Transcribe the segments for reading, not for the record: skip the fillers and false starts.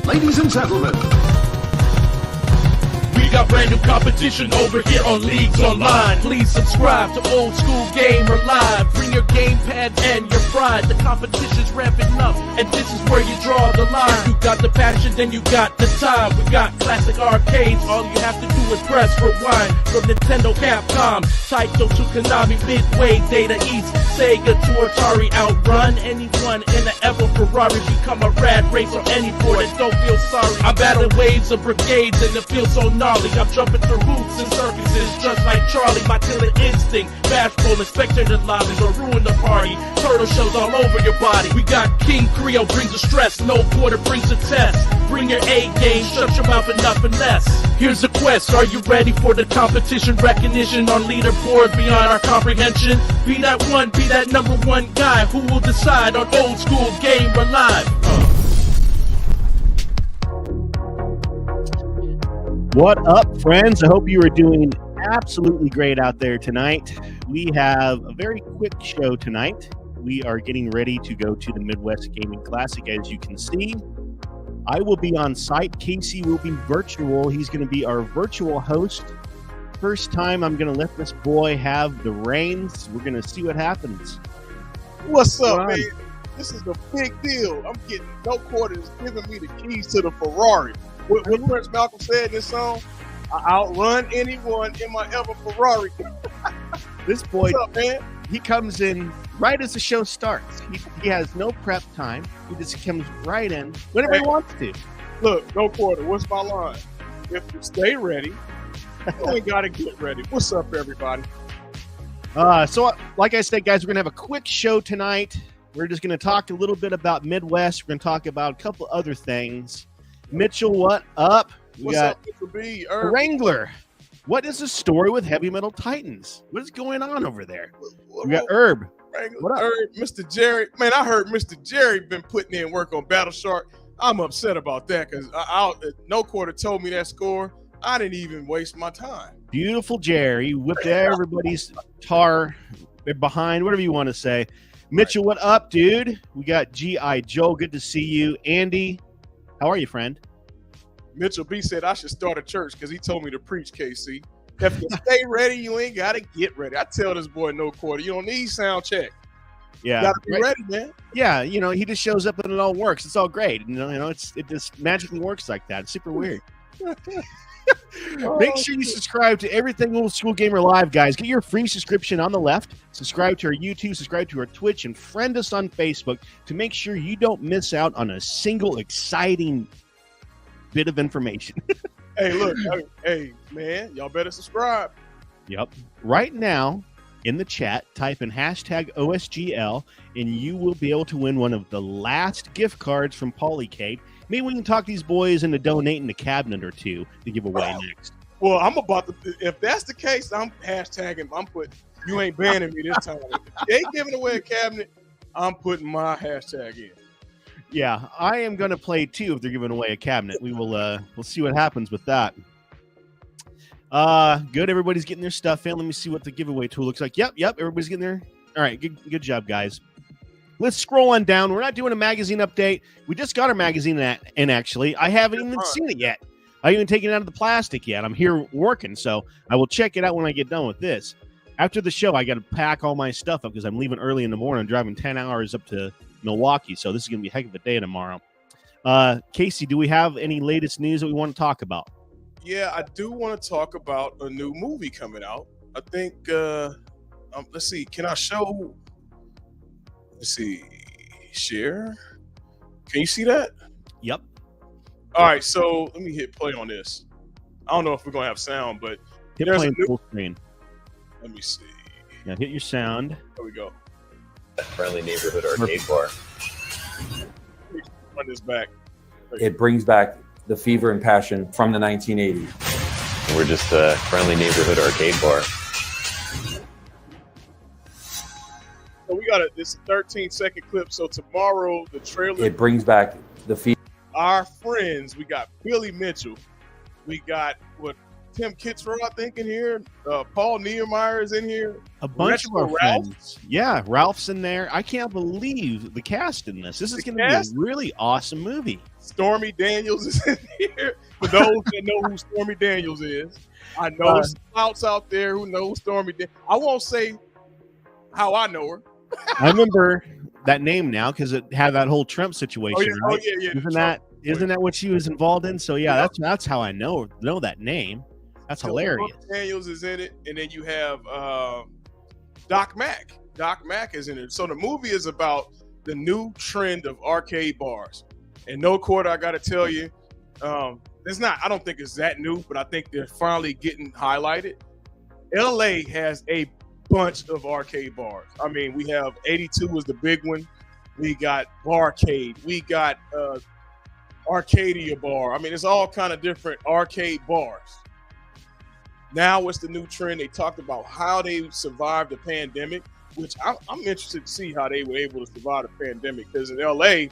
Ladies and gentlemen, we got brand new competition over here on Leagues Online. Please subscribe to Old School Gamer Live. Bring your gamepad and your pride. The competition's ramping up, and this is where you draw the line. You got the passion, then you got the time. We got classic arcades. All you have to do is press rewind. From Nintendo, Capcom, Taito to Konami, Midway, Data East, Sega to Atari. Outrun anyone in an ever Ferrari. Become a rad racer on any board and don't feel sorry. I battle waves of brigades and it feels so gnarly. I'm jumping through hoops and circuses just like Charlie. My killer instinct, bashful and spectator lobbies or ruin the party. Turtle shells all over your body. We got King Creole brings the stress, no quarter brings the test. Bring your A game, shut your mouth and nothing less. Here's the quest, are you ready for the competition? Recognition on leaderboard beyond our comprehension. Be that one, be that number one guy who will decide on Old School Gamer Live. What up, friends? I hope you are doing absolutely great out there tonight. We have a very quick show tonight. We are getting ready to go to the Midwest Gaming Classic, as you can see. I will be on site. Casey will be virtual. He's going to be our virtual host. First time I'm going to let this boy have the reins. We're going to see what happens. What's up, man? This is a big deal. I'm getting no quarters giving me the keys to the Ferrari. What Prince Malcolm said in this song, I outrun anyone in my ever Ferrari. This boy, what's up, man? He comes in right as the show starts. He has no prep time. He just comes right in whenever he wants to. Look, no quarter. What's my line? If you stay ready, you ain't got to get ready. What's up, everybody? So, like I said, guys, we're going to have a quick show tonight. We're just going to talk a little bit about Midwest. We're going to talk about a couple other things. Mitchell, what up? What's up, Mitchell B? Wrangler. What is the story with Heavy Metal Titans? What is going on over there? We got Herb. What up? Herb, Mr. Jerry. Man, I heard Mr. Jerry been putting in work on Battle Shark. I'm upset about that because no quarter told me that score. I didn't even waste my time. Beautiful Jerry. Whipped everybody's tar behind, whatever you want to say. Mitchell, what up, dude? We got G.I. Joe. Good to see you. Andy, how are you, friend? Mitchell B said I should start a church because he told me to preach, KC. If you stay ready, you ain't got to get ready. I tell this boy no quarter. You don't need sound check. Yeah. You got to be ready, man. Yeah, he just shows up and it all works. It's all great. It just magically works like that. It's super weird. Make sure you subscribe to everything Old School Gamer Live, guys. Get your free subscription on the left. Subscribe to our YouTube, subscribe to our Twitch, and friend us on Facebook to make sure you don't miss out on a single exciting bit of information. Hey, look. Hey, man, y'all better subscribe. Yep. Right now, in the chat, type in hashtag OSGL, and you will be able to win one of the last gift cards from Polycade. Maybe we can talk these boys into donating a cabinet or two to give away next. Well, I'm about to. If that's the case, I'm hashtagging. I'm putting. You ain't banning me this time. If they ain't giving away a cabinet, I'm putting my hashtag in. Yeah, I am going to play too if they're giving away a cabinet. We'll see what happens with that. Good. Everybody's getting their stuff in. Let me see what the giveaway tool looks like. Yep. Everybody's getting there. All right. Good job, guys. Let's scroll on down. We're not doing a magazine update. We just got our magazine in, actually. I haven't even seen it yet. I haven't even taken it out of the plastic yet. I'm here working, so I will check it out when I get done with this. After the show, I got to pack all my stuff up because I'm leaving early in the morning. I'm driving 10 hours up to Milwaukee, so this is going to be a heck of a day tomorrow. Casey, do we have any latest news that we want to talk about? Yeah, I do want to talk about a new movie coming out. I think, let's see, can I show... Let's see, share. Can you see that? Yep. All right, so let me hit play on this. I don't know if we're going to have sound, but hit play on full screen. Let me see. Now hit your sound. There we go. Friendly neighborhood arcade bar. Run this back. It brings back the fever and passion from the 1980s. We're just a friendly neighborhood arcade bar. So we got this 13-second clip. So tomorrow, the trailer. It brings back the fever. Our friends. We got Billy Mitchell. We got what Tim Kitzrow, I think, in here. Paul Niemeyer is in here. A bunch of our Ralph. friends. Yeah, Ralph's in there. I can't believe the cast in this. This is going to be a really awesome movie. Stormy Daniels is in here. For those that know who Stormy Daniels is, I know scouts out there who know Stormy Daniels. I won't say how I know her. I remember that name now because it had that whole Trump situation, right? Isn't that what she was involved in? So yeah, that's how I know that name. That's hilarious. Daniels is in it, and then you have Doc Mack. Doc Mack is in it. So the movie is about the new trend of arcade bars. And no quarter, I got to tell you, it's not. I don't think it's that new, but I think they're finally getting highlighted. LA has a bunch of arcade bars. I mean, we have 82 was the big one. We got Barcade. We got Arcadia Bar. I mean, it's all kind of different arcade bars. Now, what's the new trend? They talked about how they survived the pandemic, which I'm interested to see how they were able to survive the pandemic. Because in LA,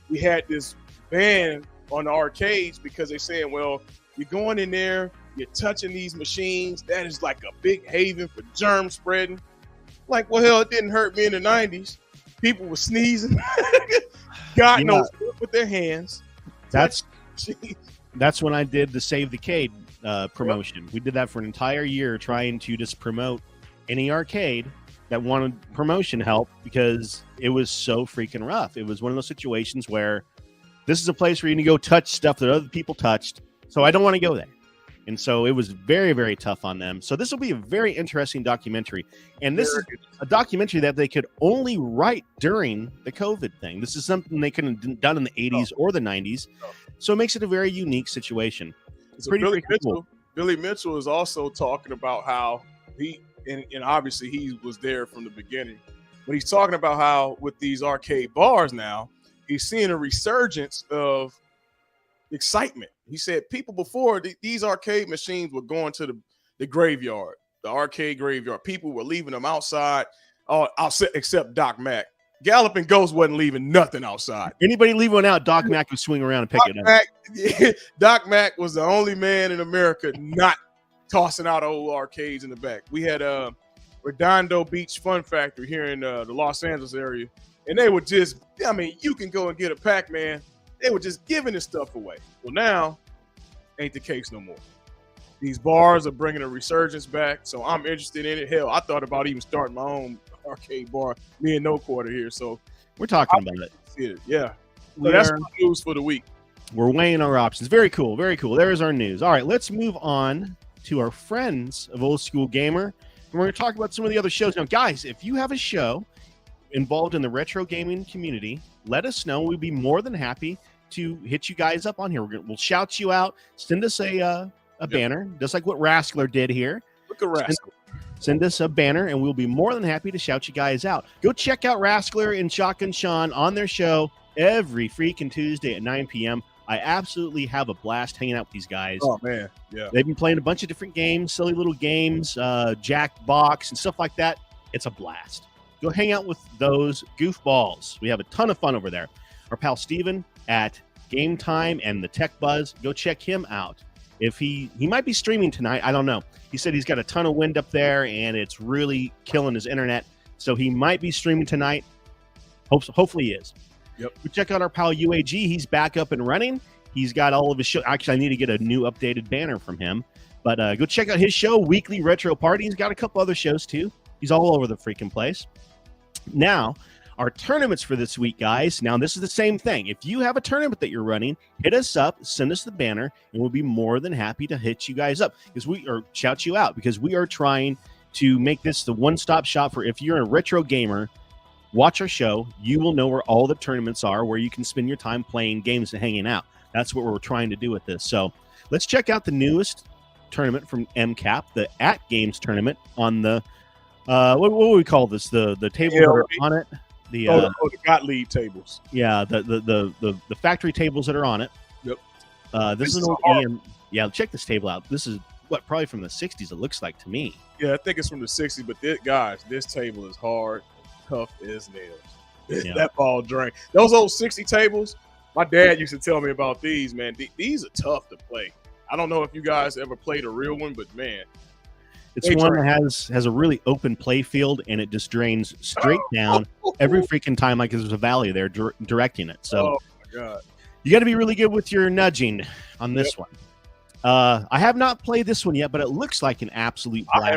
we had this ban on the arcades because they're saying, well, you're going in there, you're touching these machines. That is like a big haven for germ spreading. Like, well, hell, it didn't hurt me in the 90s. People were sneezing. God knows with their hands. That's when I did the Save the Cade promotion. We did that for an entire year, trying to just promote any arcade that wanted promotion help because it was so freaking rough. It was one of those situations where this is a place where you can go touch stuff that other people touched. So I don't want to go there. And so it was very, very tough on them. So this will be a very interesting documentary. And this is a documentary that they could only write during the COVID thing. This is something they couldn't have done in the 80s or the 90s. So it makes it a very unique situation. So Billy Mitchell is also talking about how and obviously he was there from the beginning, but he's talking about how with these arcade bars now, he's seeing a resurgence of excitement. He said people before these arcade machines were going to the graveyard, the arcade graveyard. People were leaving them outside, except Doc Mack. Galloping Ghost wasn't leaving nothing outside. Anybody leave one out, Doc Mack would swing around and pick it up. Doc Mack was the only man in America not tossing out old arcades in the back. We had Redondo Beach Fun Factory here in the Los Angeles area, and they were just, I mean, you can go and get a Pac-Man. They were just giving this stuff away. Well, now, ain't the case no more. These bars are bringing a resurgence back, so I'm interested in it. Hell, I thought about even starting my own arcade bar, me and No Quarter here. So we're talking about it. Yeah. So that's my news for the week. We're weighing our options. Very cool. Very cool. There's our news. All right, let's move on to our friends of Old School Gamer. And we're going to talk about some of the other shows. Now, guys, if you have a show involved in the retro gaming community, let us know. We'd be more than happy to hit you guys up on here. We'll shout you out. Send us a banner, just like what Raskler did here. Look at Raskler. Send us a banner, and we'll be more than happy to shout you guys out. Go check out Raskler and Shotgun Sean on their show every freaking Tuesday at 9 p.m. I absolutely have a blast hanging out with these guys. Oh, man. Yeah. They've been playing a bunch of different games, silly little games, Jackbox and stuff like that. It's a blast. Go hang out with those goofballs. We have a ton of fun over there. Our pal Steven at Game Time and the Tech Buzz, go check him out. If he might be streaming tonight, I don't know. He said he's got a ton of wind up there, and it's really killing his internet. So he might be streaming tonight. Hopefully he is. Yep. But check out our pal UAG. He's back up and running. He's got all of his show. Actually, I need to get a new updated banner from him. But go check out his show, Weekly Retro Party. He's got a couple other shows, too. He's all over the freaking place. Now, our tournaments for this week, guys. Now, this is the same thing. If you have a tournament that you're running, hit us up, send us the banner, and we'll be more than happy to hit you guys up shout you out because we are trying to make this the one-stop shop for if you're a retro gamer, watch our show. You will know where all the tournaments are, where you can spend your time playing games and hanging out. That's what we're trying to do with this. So let's check out the newest tournament from MCAP, the At Games tournament on the what do we call this? The table that are on it. The Gottlieb tables. Yeah, the factory tables that are on it. Yep. This is an old AM. Yeah, check this table out. This is probably from the 60s. It looks like to me. Yeah, I think it's from the 60s. But this table is hard, tough as nails. Yeah. That ball drain. Those old 60 tables. My dad used to tell me about these. Man, these are tough to play. I don't know if you guys ever played a real one, but man, it's one that has a really open play field, and it just drains straight down every freaking time, like there's a valley there directing it. So, oh my god, you got to be really good with your nudging on this one. I have not played this one yet, but it looks like an absolute blast.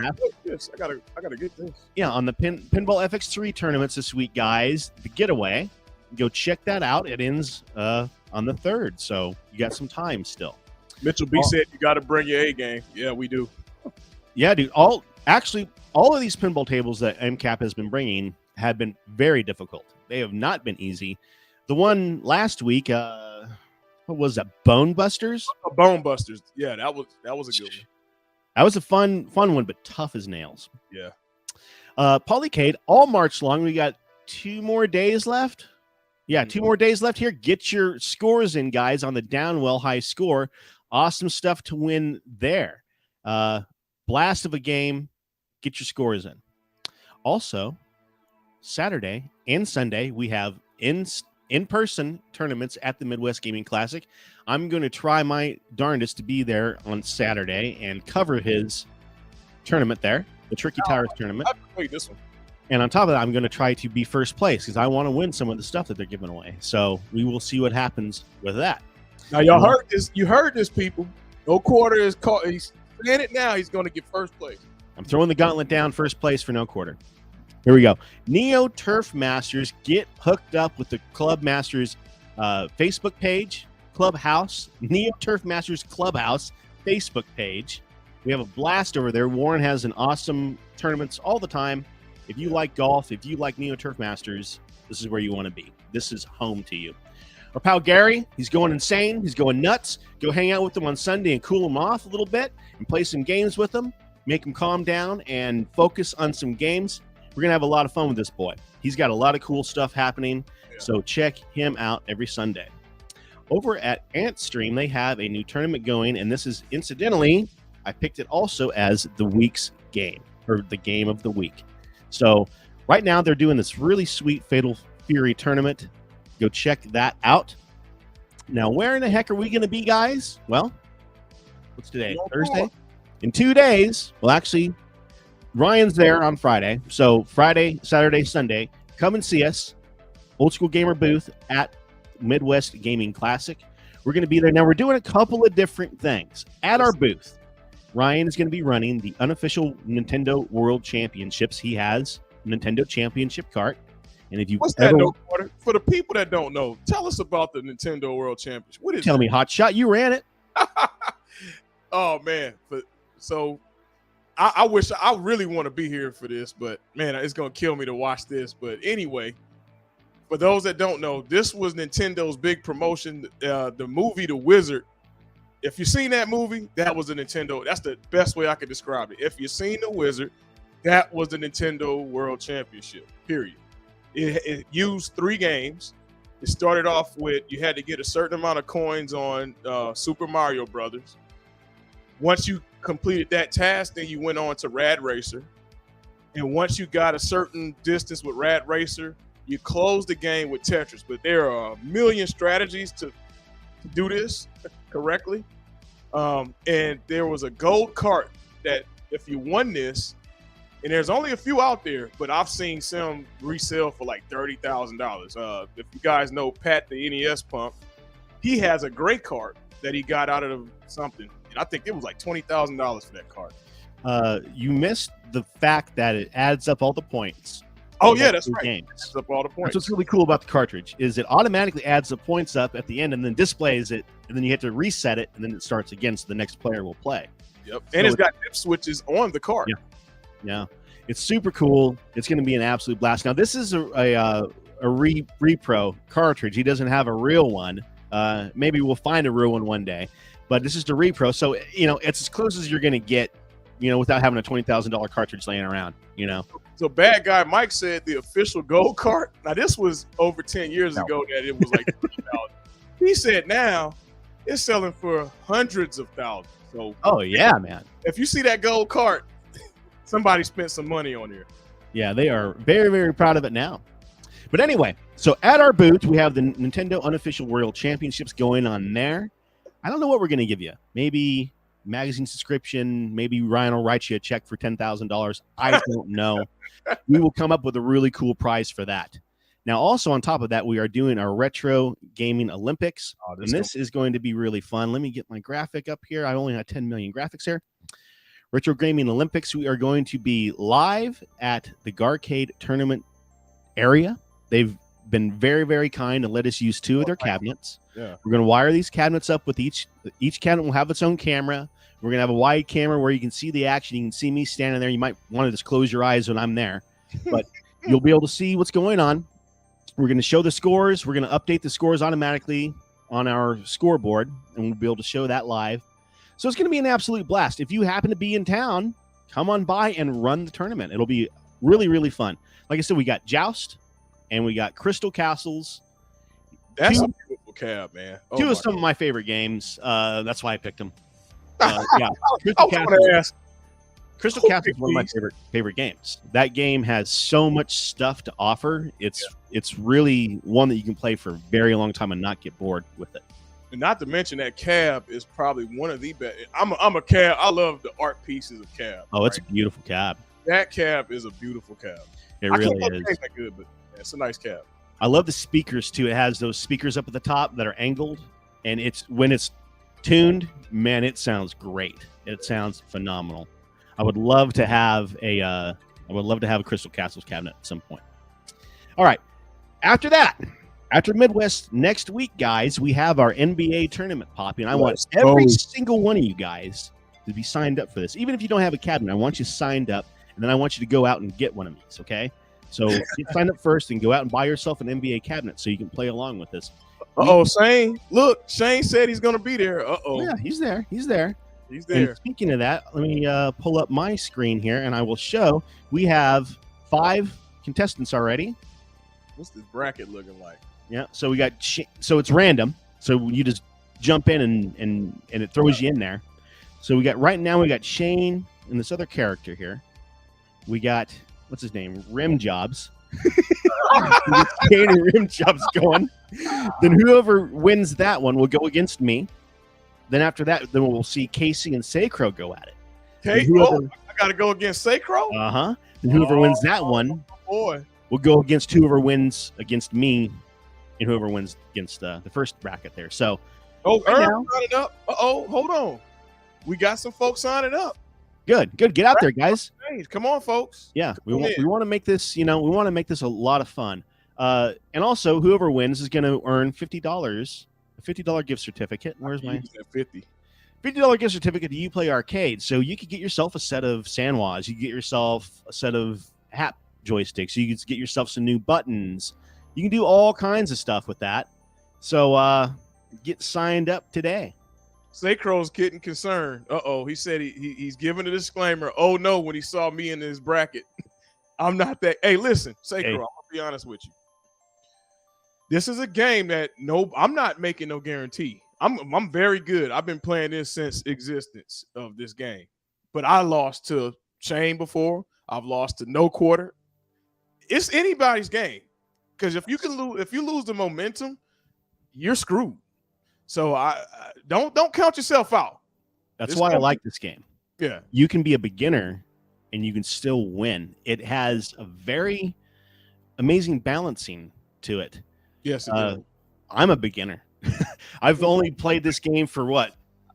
I gotta get this. Yeah, on the Pinball FX3 tournaments this week, guys, the getaway. Go check that out. It ends on the 3rd, so you got some time still. Mitchell B said you got to bring your A game. Yeah, we do. Yeah, dude. All of these pinball tables that MCAP has been bringing have been very difficult. They have not been easy. The one last week, what was that? Bone Busters? Bone Busters. Yeah, that was a good one. That was a fun one, but tough as nails. Yeah. Polycade, all March long. We got 2 more days left. Yeah, 2 more days left here. Get your scores in, guys, on the Downwell high score. Awesome stuff to win there. Blast of a game. Get your scores in. Also, Saturday and Sunday, we have in-person tournaments at the Midwest Gaming Classic. I'm going to try my darndest to be there on Saturday and cover his tournament there, the Tricky Towers tournament. I've played this one. And on top of that, I'm going to try to be first place because I want to win some of the stuff that they're giving away. So we will see what happens with that. Now, y'all heard this. You heard this, people. No quarter is called. He's saying it now. He's going to get first place. I'm throwing the gauntlet down, first place for no quarter. Here we go. Neo Turf Masters, get hooked up with the Club Masters Facebook page, Clubhouse, Neo Turf Masters Clubhouse Facebook page. We have a blast over there. Warren has an awesome tournaments all the time. If you like golf, if you like Neo Turf Masters, this is where you want to be. This is home to you. Our pal Gary, he's going insane. He's going nuts. Go hang out with him on Sunday and cool him off a little bit and play some games with him. Make him calm down and focus on some games. We're going to have a lot of fun with this boy. He's got a lot of cool stuff happening, so check him out every Sunday. Over at Antstream, they have a new tournament going, and this is, incidentally, I picked it also as the week's game, or the game of the week. So right now they're doing this really sweet Fatal Fury tournament. Go check that out. Now, where in the heck are we going to be, guys? Well, what's today? Thursday? In 2 days. Well, actually, Ryan's there on Friday. So Friday, Saturday, Sunday, come and see us. Old School Gamer booth at Midwest Gaming Classic. We're going to be there. Now, we're doing a couple of different things. At our booth, Ryan is going to be running the unofficial Nintendo World Championships. He has a Nintendo Championship cart. And if you what's that? For the people that don't know, tell us about the Nintendo World Championship. What is? Tell me, Hot Shot, you ran it. Oh man, so I wish I really want to be here for this, but man, it's gonna kill me to watch this. But anyway, for those that don't know, this was Nintendo's big promotion. The movie The Wizard. If you've seen that movie, that was a Nintendo. That's the best way I could describe it. If you've seen The Wizard, that was the Nintendo World Championship. Period. It used 3 games. It started off with you had to get a certain amount of coins on Super Mario Brothers. Once you completed that task, then you went on to Rad Racer. And once you got a certain distance with Rad Racer, you closed the game with Tetris. But there are a million strategies to do this correctly. And there was a gold cart that if you won this, and there's only a few out there, but I've seen some resell for like $30,000. If you guys know Pat, the NES pump, he has a great cart that he got out of something. And I think it was like $20,000 for that cart. You missed the fact that it adds up all the points. Oh, yeah, that's right. Games. Adds up all the points. That's what's really cool about the cartridge is it automatically adds the points up at the end and then displays it, and then you have to reset it, and then it starts again so the next player will play. Yep. And it's got dip switches on the cart. Yeah, it's super cool. It's going to be an absolute blast. Now, this is a repro cartridge. He doesn't have a real one. Maybe we'll find a real one day, but this is the repro. So, it's as close as you're going to get, without having a $20,000 cartridge laying around, So Bad Guy Mike said the official gold cart. Now, this was over 10 years ago that it was like $30,000. He said now it's selling for hundreds of thousands. So, oh, yeah, man. If you see that gold cart, somebody spent some money on here. Yeah, they are very, very proud of it now. But anyway, so at our booth, we have the Nintendo Unofficial World Championships going on there. I don't know what we're going to give you. Maybe magazine subscription. Maybe Ryan will write you a check for $10,000. I don't know. We will come up with a really cool prize for that. Now, also on top of that, we are doing our Retro Gaming Olympics, and this is going to be really fun. Let me get my graphic up here. I only have 10 million graphics here. Retro Gaming Olympics, we are going to be live at the Garcade tournament area. They've been very, very kind to let us use 2 of their cabinets. Yeah. We're going to wire these cabinets up with each cabinet will have its own camera. We're going to have a wide camera where you can see the action. You can see me standing there. You might want to just close your eyes when I'm there, but you'll be able to see what's going on. We're going to show the scores. We're going to update the scores automatically on our scoreboard, and we'll be able to show that live. So it's going to be an absolute blast. If you happen to be in town, come on by and run the tournament. It'll be really, really fun. Like I said, we got Joust and we got Crystal Castles. That's a beautiful cab, man. Two of some of my favorite games. That's why I picked them. Yeah, Crystal Castles is one of my favorite games. That game has so much stuff to offer. It's really one that you can play for a very long time and not get bored with it. And not to mention that cab is probably one of the best. I'm a cab. I love the art pieces of cab. Oh, it's a beautiful cab. That cab is a beautiful cab. It really is. It's that good, but it's a nice cab. I love the speakers too. It has those speakers up at the top that are angled, and when it's tuned, man, it sounds great. It sounds phenomenal. I would love to have a Crystal Castles cabinet at some point. All right. After Midwest next week, guys, we have our NBA tournament popping. I want every single one of you guys to be signed up for this. Even if you don't have a cabinet, I want you signed up, and then I want you to go out and get one of these, okay? So get signed up first and go out and buy yourself an NBA cabinet so you can play along with this. Shane. Look, Shane said he's going to be there. Yeah, he's there. He's there. And speaking of that, let me pull up my screen here, and I will show we have 5 contestants already. What's this bracket looking like? Yeah, so we got so it's random. So you just jump in and it throws you in there. So we got Shane and this other character here. We got what's his name? Rim Jobs. Shane and Rim Jobs going. Then whoever wins that one will go against me. Then after that, then we'll see Casey and Sacro go at it. Okay, I got to go against Sacro? Uh-huh. And whoever wins that one will go against whoever wins against me and whoever wins against the first bracket there. So, signing up. Hold on. We got some folks signing up. Good. Get out there, guys. Hey, come on, folks. Yeah, we want to make this, we want to make this a lot of fun. And also, whoever wins is going to earn $50, a $50 gift certificate. Where's my $50 gift certificate to Uplay Arcade? So you could get yourself a set of Sanwas. You could get yourself a set of Hap joysticks. You could get yourself some new buttons. You can do all kinds of stuff with that. So get signed up today. Sacro's getting concerned. He said he's giving a disclaimer. Oh no, when he saw me in this bracket. I'm not that. Hey, listen, Sacro, I'm gonna be honest with you. This is a game that I'm not making no guarantee. I'm very good. I've been playing this since existence of this game. But I lost to Shane before. I've lost to No Quarter. It's anybody's game. Because if you lose the momentum, you're screwed. So I don't count yourself out. That's why I like this game. Yeah. You can be a beginner and you can still win. It has a very amazing balancing to it. Yes, I'm a beginner. I've only played this game for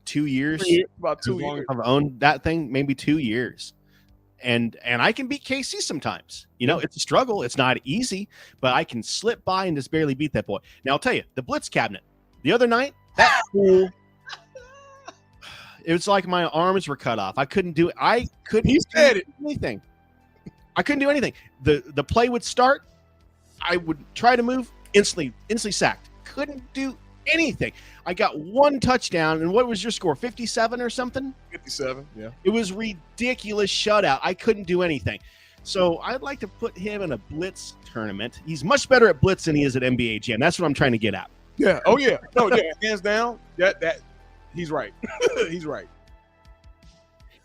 2 years? About 2 years. I've owned that thing maybe 2 years. And I can beat KC sometimes. It's a struggle. It's not easy, but I can slip by and just barely beat that boy. Now, I'll tell you, the Blitz cabinet, the other night, that fool, it was like my arms were cut off. I couldn't do it. I couldn't do anything. I couldn't do anything. The play would start. I would try to move, instantly sacked. Couldn't do anything. I got 1 touchdown, and what was your score? 57 or something? 57, yeah. It was ridiculous shutout. I couldn't do anything. So I'd like to put him in a Blitz tournament. He's much better at Blitz than he is at NBA Jam. That's what I'm trying to get at. Yeah. Oh yeah. No, yeah. Hands down. That he's right. He's right.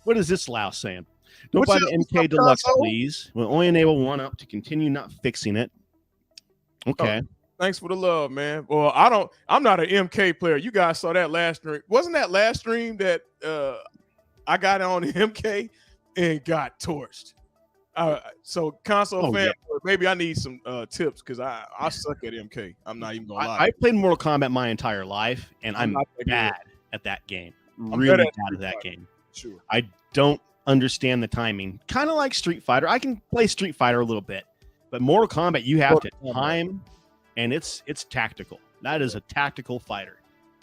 What is this louse saying? Don't buy the MK Deluxe, please. We'll only enable 1-up to continue not fixing it. Okay. Thanks for the love, man. Well, I'm not an MK player. You guys saw that last stream. Wasn't that last stream that I got on MK and got torched? So console fan, maybe I need some tips because I suck at MK. I'm not even gonna lie. I played Mortal Kombat my entire life, and I'm bad at that game. Really bad at that game. Sure. I don't understand the timing. Kind of like Street Fighter. I can play Street Fighter a little bit, but Mortal Kombat, you have to time, and it's tactical. That is a tactical fighter.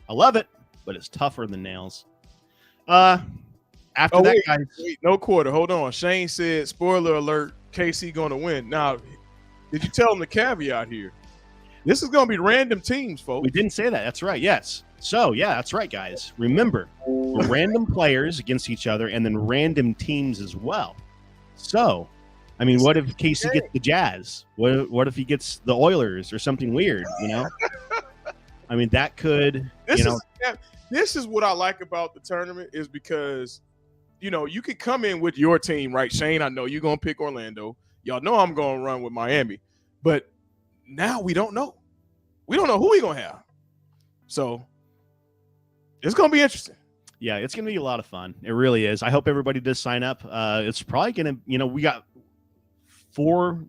I love it, but it's tougher than nails. After that, guys. Wait, no quarter. Hold on. Shane said, spoiler alert, KC going to win. Now, did you tell him the caveat here? This is going to be random teams, folks. We didn't say that. That's right. Yes. So, yeah, that's right, guys. Remember, random players against each other and then random teams as well. So, I mean, what if KC gets the Jazz? What if he gets the Oilers or something weird, you know? I mean, that could, This is what I like about the tournament is because – you could come in with your team, right? Shane, I know you're going to pick Orlando. Y'all know I'm going to run with Miami. But now we don't know. We don't know who we're going to have. So it's going to be interesting. Yeah, it's going to be a lot of fun. It really is. I hope everybody does sign up. It's probably going to, we got four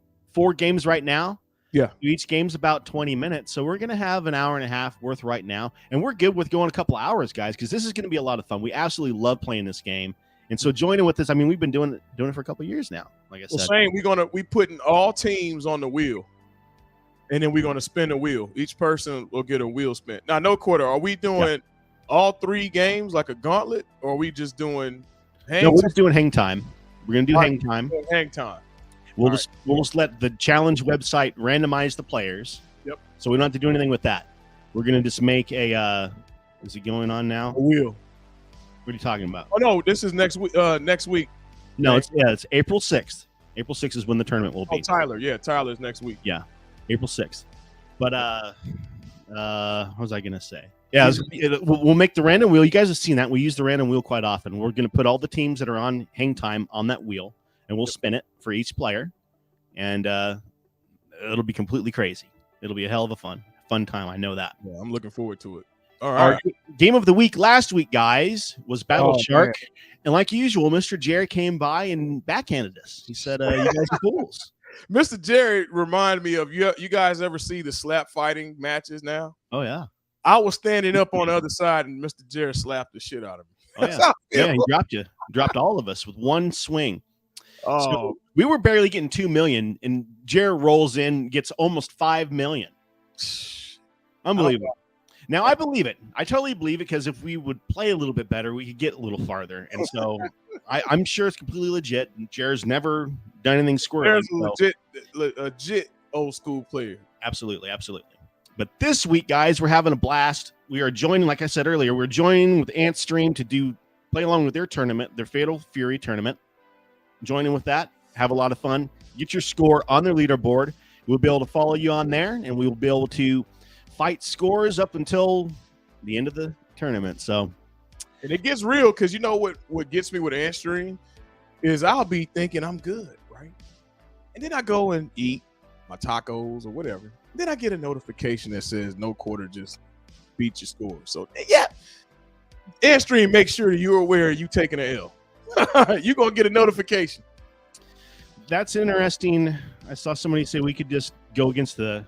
games right now. Yeah. Each game's about 20 minutes. So we're going to have an hour and a half worth right now. And we're good with going a couple hours, guys, because this is going to be a lot of fun. We absolutely love playing this game. And so joining with us, I mean, we've been doing it for a couple of years now. Like I said, Shane, we putting all teams on the wheel, and then we're gonna spin the wheel. Each person will get a wheel spin. Now, no quarter. Are we doing all 3 games like a gauntlet, or are we just doing? No, we're just doing hang time. We're gonna do hang time. Hang time. We'll just let the challenge website randomize the players. Yep. So we don't have to do anything with that. We're gonna just make a. Is it going on now? A wheel. What are you talking about? Oh no, this is next week. Next week. No, it's April 6th. April 6th is when the tournament will be. Oh, Tyler's next week. Yeah, April 6th. But what was I gonna say? Yeah, we'll make the random wheel. You guys have seen that. We use the random wheel quite often. We're gonna put all the teams that are on hang time on that wheel, and we'll spin it for each player, and it'll be completely crazy. It'll be a hell of a fun time. I know that. Yeah, I'm looking forward to it. All right. Our game of the week last week, guys, was Battle Shark. Man. And like usual, Mr. Jerry came by and backhanded us. He said, you guys are fools. Mr. Jerry reminded me of you guys ever see the slap fighting matches now? Oh, yeah. I was standing up on the other side, and Mr. Jerry slapped the shit out of me. Oh, yeah. Yeah, he dropped you. Dropped all of us with one swing. Oh. So we were barely getting 2 million, and Jerry rolls in, gets almost 5 million. Unbelievable. Now, I believe it. I totally believe it because if we would play a little bit better, we could get a little farther. And so I'm sure it's completely legit. Jared's never done anything squirrely. Jared's legit old school player. Absolutely, absolutely. But this week, guys, we're having a blast. We are joining, like I said earlier, we're joining with Ant Stream to play along with their tournament, their Fatal Fury tournament. Joining with that, have a lot of fun. Get your score on their leaderboard. We'll be able to follow you on there, and we will be able to fight scores up until the end of the tournament. So, and it gets real because you know what gets me with Ant Stream is I'll be thinking I'm good, right? And then I go and eat my tacos or whatever. Then I get a notification that says no quarter, just beat your score. So yeah, Ant Stream, make sure you're aware you taking an L. You're gonna get a notification. That's interesting. I saw somebody say we could just go against the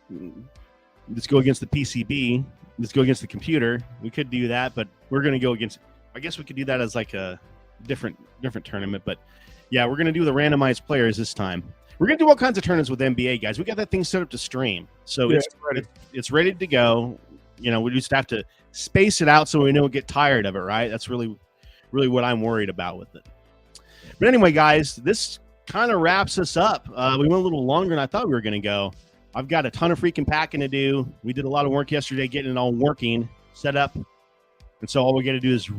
PCB. Let's go against the computer. We could do that, but we're going to go against. I guess we could do that as like a different tournament. But yeah, we're going to do the randomized players this time. We're going to do all kinds of tournaments with NBA, guys. We got that thing set up to stream, so yeah, it's ready to go. You know, we just have to space it out so we don't get tired of it. Right? That's really what I'm worried about with it. But anyway, guys, this kind of wraps us up. We went a little longer than I thought we were going to go. I've got a ton of freaking packing to do. We did a lot of work yesterday getting it all working, set up. And so all we got to do is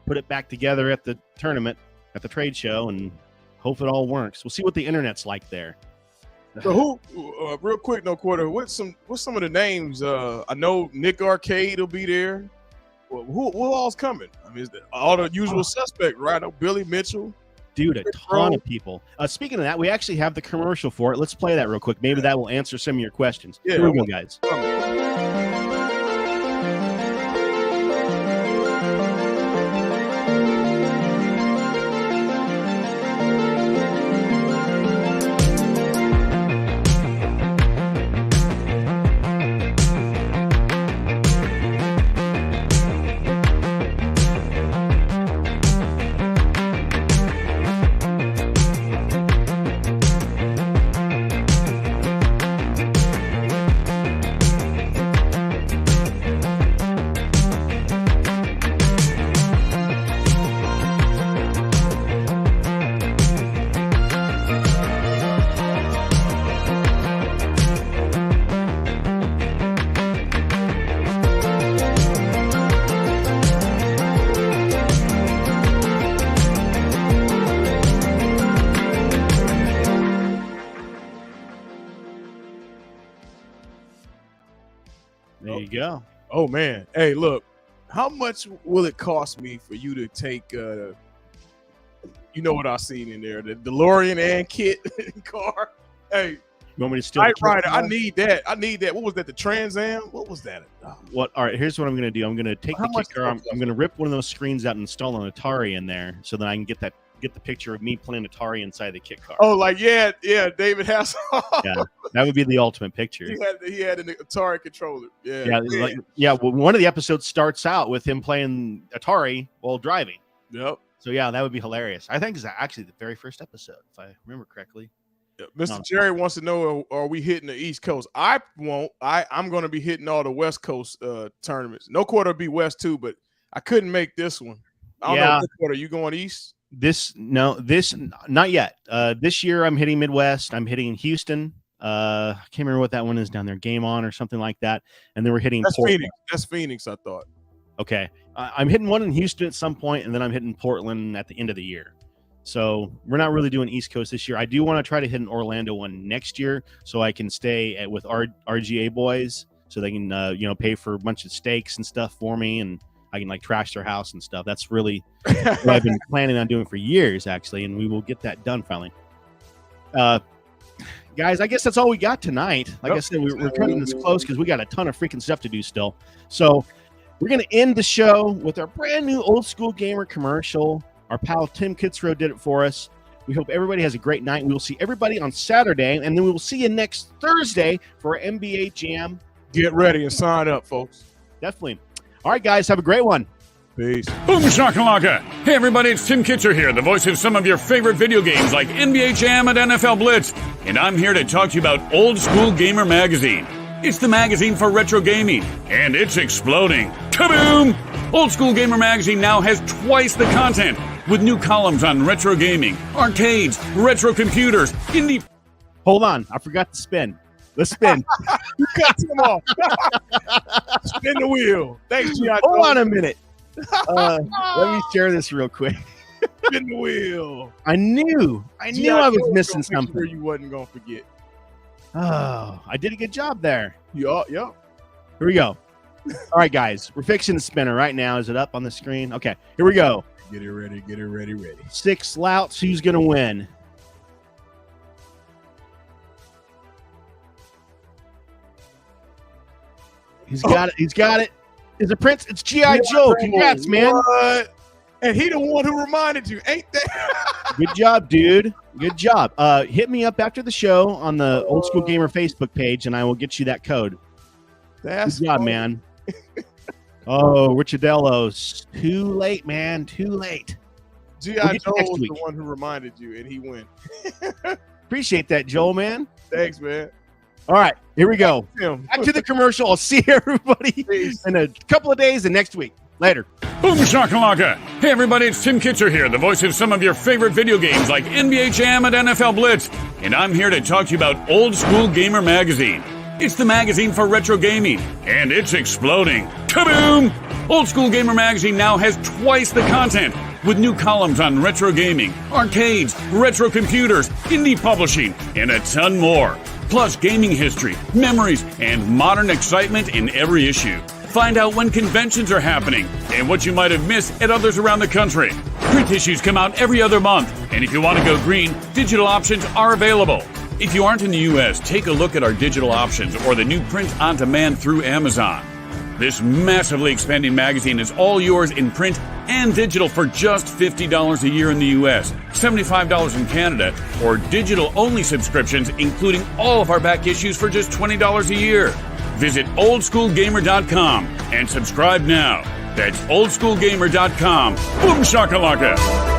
put it back together at the tournament, at the trade show, and hope it all works. We'll see what the internet's like there. So real quick, no quarter, what's some of the names? I know Nick Arcade will be there. Well, who all's coming? I mean, all the usual suspects, right? I know Billy Mitchell. Dude, a ton of people. Speaking of that, we actually have the commercial for it. Let's play that real quick. Maybe that will answer some of your questions. Yeah. Here we go, guys. There you go. Oh man. Hey, look, how much will it cost me for you to take you know what I seen in there, the DeLorean and Kit car? Hey, You want me to steal? Knight the Rider, camera? I need that. I need that. What was that? The Trans Am? What was that? Oh, What? All right. Here's what I'm going to do. I'm going to take How the much kit car. does I'm going to rip one of those screens out and install an Atari in there, so that I can get the picture of me playing Atari inside the kit car. oh, like yeah, David Hasselhoff. Yeah, that would be the ultimate picture. he had an Atari controller. Yeah. Well, one of the episodes starts out with him playing Atari while driving. Yep. So yeah, that would be hilarious. I think it's actually the very first episode, if I remember correctly. Mr. Jerry wants to know, are we hitting the East Coast? I won't. I'm going to be hitting all the West Coast tournaments. No quarter will be West too, but I couldn't make this one. I don't know what quarter. You going East? This not yet. This year I'm hitting Midwest. I'm hitting Houston. I can't remember what that one is down there. Game On or something like that. And then we're hitting Portland. Phoenix. That's Phoenix, I thought. Okay. I'm hitting one in Houston at some point, and then I'm hitting Portland at the end of the year. So we're not really doing East Coast this year. I do want to try to hit an Orlando one next year, so I can stay with RGA boys, so they can pay for a bunch of steaks and stuff for me, and I can like trash their house and stuff. That's really what I've been planning on doing for years, actually, and we will get that done finally. Guys, I guess that's all we got tonight. Like I said, we're cutting this close because we got a ton of freaking stuff to do still. So we're going to end the show with our brand new Old School Gamer commercial. Our pal Tim Kitzrow did it for us. We hope everybody has a great night. We will see everybody on Saturday, and then we will see you next Thursday for our NBA Jam. Get ready and sign up, folks. Definitely. All right, guys, have a great one. Peace. Boom shakalaka! Hey everybody, it's Tim Kitzer here, the voice of some of your favorite video games like NBA Jam and NFL Blitz, and I'm here to talk to you about Old School Gamer Magazine. It's the magazine for retro gaming, and it's exploding. Kaboom! Old School Gamer Magazine now has twice the content, with new columns on retro gaming, arcades, retro computers, indie... Hold on, I forgot to spin. Let's spin. You cut Tim off. Spin the wheel. Thanks, G.I. Hold on a minute. Let me share this real quick. Spin the wheel. I knew I was missing something. Sure you wasn't gonna forget. Oh, I did a good job there. Yeah. Here we go. All right, guys, we're fixing the spinner right now. Is it up on the screen? Okay, here we go. Get it ready. 6 louts. Who's gonna win? He's got it. It's a Prince. It's G.I. Joe. Congrats, man. What? And he the one who reminded you, ain't that? Good job, dude. Good job. Hit me up after the show on the Old School Gamer Facebook page, and I will get you that code. That's good job, man. Oh, Richadellos. Too late, man. Too late. G.I. Joe was the one who reminded you, and he went. Appreciate that, Joel, man. Thanks, man. All right, here we go. Back to the commercial. I'll see everybody in a couple of days and next week. Later. Boom shakalaka! Hey everybody, it's Tim Kitzer here, the voice of some of your favorite video games like NBA Jam and NFL Blitz, and I'm here to talk to you about Old School Gamer Magazine. It's the magazine for retro gaming, and it's exploding. Kaboom! Old School Gamer Magazine now has twice the content, with new columns on retro gaming, arcades, retro computers, indie publishing, and a ton more. Plus gaming history, memories, and modern excitement in every issue. Find out when conventions are happening and what you might have missed at others around the country. Print issues come out every other month, and if you want to go green, digital options are available. If you aren't in the U.S., take a look at our digital options or the new print on demand through Amazon. This massively expanding magazine is all yours in print and digital for just $50 a year in the U.S., $75 in Canada, or digital-only subscriptions, including all of our back issues for just $20 a year. Visit oldschoolgamer.com and subscribe now. That's oldschoolgamer.com. Boom shakalaka!